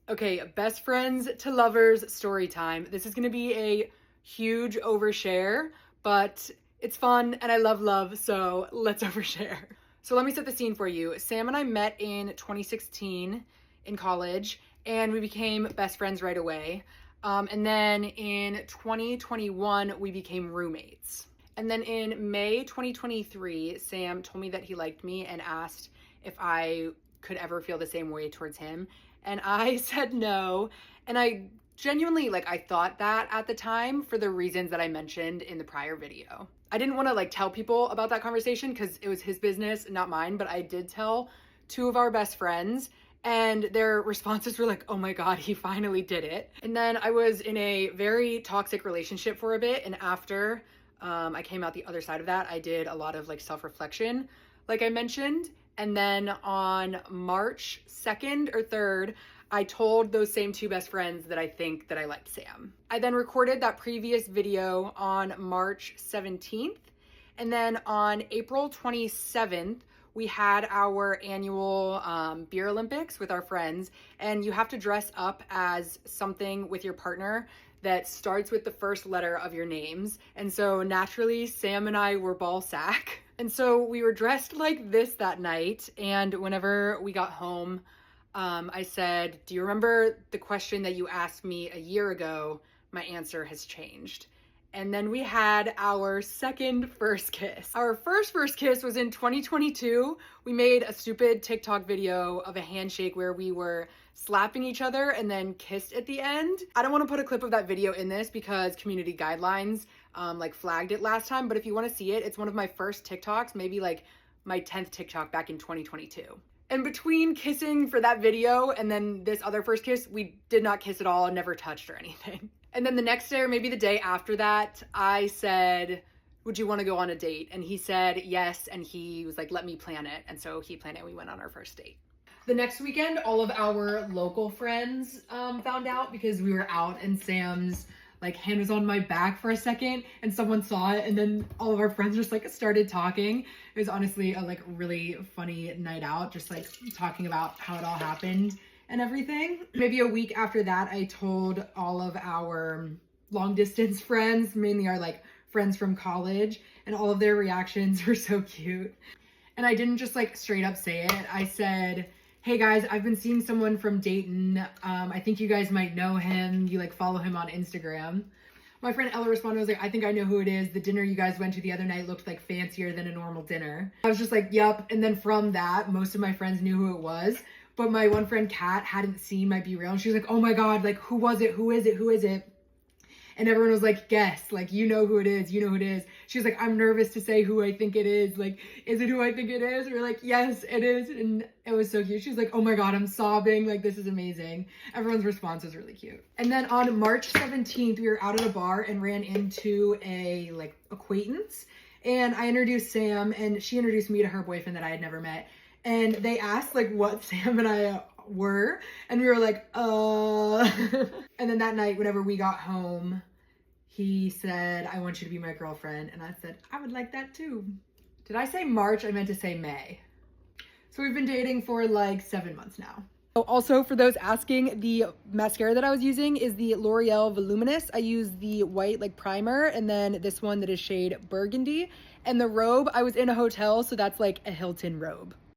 Okay, best friends to lovers story time. This is gonna be a huge overshare, but it's fun and I love love, so let's overshare. So let me set the scene for you. Sam and I met in 2016 in college and we became best friends right away. And then in 2021, we became roommates. And then in May 2023, Sam told me that he liked me and asked if I could ever feel the same way towards him. And I said no. And I genuinely, I thought that at the time for the reasons that I mentioned in the prior video. I didn't want to tell people about that conversation because it was his business, not mine, but I did tell two of our best friends and their responses were like, oh my God, he finally did it. And then I was in a very toxic relationship for a bit. And after I came out the other side of that, I did a lot of self-reflection, like I mentioned. And then on March 2nd or 3rd, I told those same two best friends that I think that I liked Sam. I then recorded that previous video on March 17th. And then on April 27th, we had our annual beer Olympics with our friends. And you have to dress up as something with your partner that starts with the first letter of your names. And so naturally, Sam and I were ball sack. And so we were dressed like this that night. And whenever we got home, I said, do you remember the question that you asked me a year ago? My answer has changed. And then we had our second first kiss. Our first kiss was in 2022. We made a stupid TikTok video of a handshake where we were slapping each other and then kissed at the end. I don't want to put a clip of that video in this because community guidelines flagged it last time, but if you want to see it, it's one of my first TikToks, maybe my 10th TikTok back in 2022. And between kissing for that video and then this other first kiss, we did not kiss at all, never touched or anything. And then the next day or maybe the day after that, I said, would you want to go on a date? And he said yes, and he was like, let me plan it. And so he planned it, we went on our first date. The next weekend, all of our local friends found out because we were out and Sam's hand was on my back for a second and someone saw it, and then all of our friends just started talking. It was honestly a really funny night out, just talking about how it all happened and everything. Maybe a week after that, I told all of our long distance friends, mainly our friends from college, and all of their reactions were so cute. And I didn't just straight up say it. I said, hey guys, I've been seeing someone from Dayton. I think you guys might know him. You follow him on Instagram. My friend Ella responded, was like, I think I know who it is. The dinner you guys went to the other night looked fancier than a normal dinner. I was just like, yup. And then from that, most of my friends knew who it was. But my one friend, Kat, hadn't seen my Be Real. And she was like, oh my God, who was it? Who is it? Who is it? And everyone was like, guess, you know who it is. You know who it is. She was like, I'm nervous to say who I think it is. Is it who I think it is? And we're like, yes, it is. And it was so cute. She was like, oh my God, I'm sobbing. This is amazing. Everyone's response was really cute. And then on March 17th, we were out at a bar and ran into a acquaintance. And I introduced Sam and she introduced me to her boyfriend that I had never met. And they asked what Sam and I were, and we were like, And then that night, whenever we got home, he said, I want you to be my girlfriend. And I said, I would like that too. Did I say March? I meant to say May. So we've been dating for 7 months now. Also, for those asking, the mascara that I was using is the L'Oreal Voluminous. I use the white primer, and then this one that is shade Burgundy. And the robe, I was in a hotel, so that's a Hilton robe.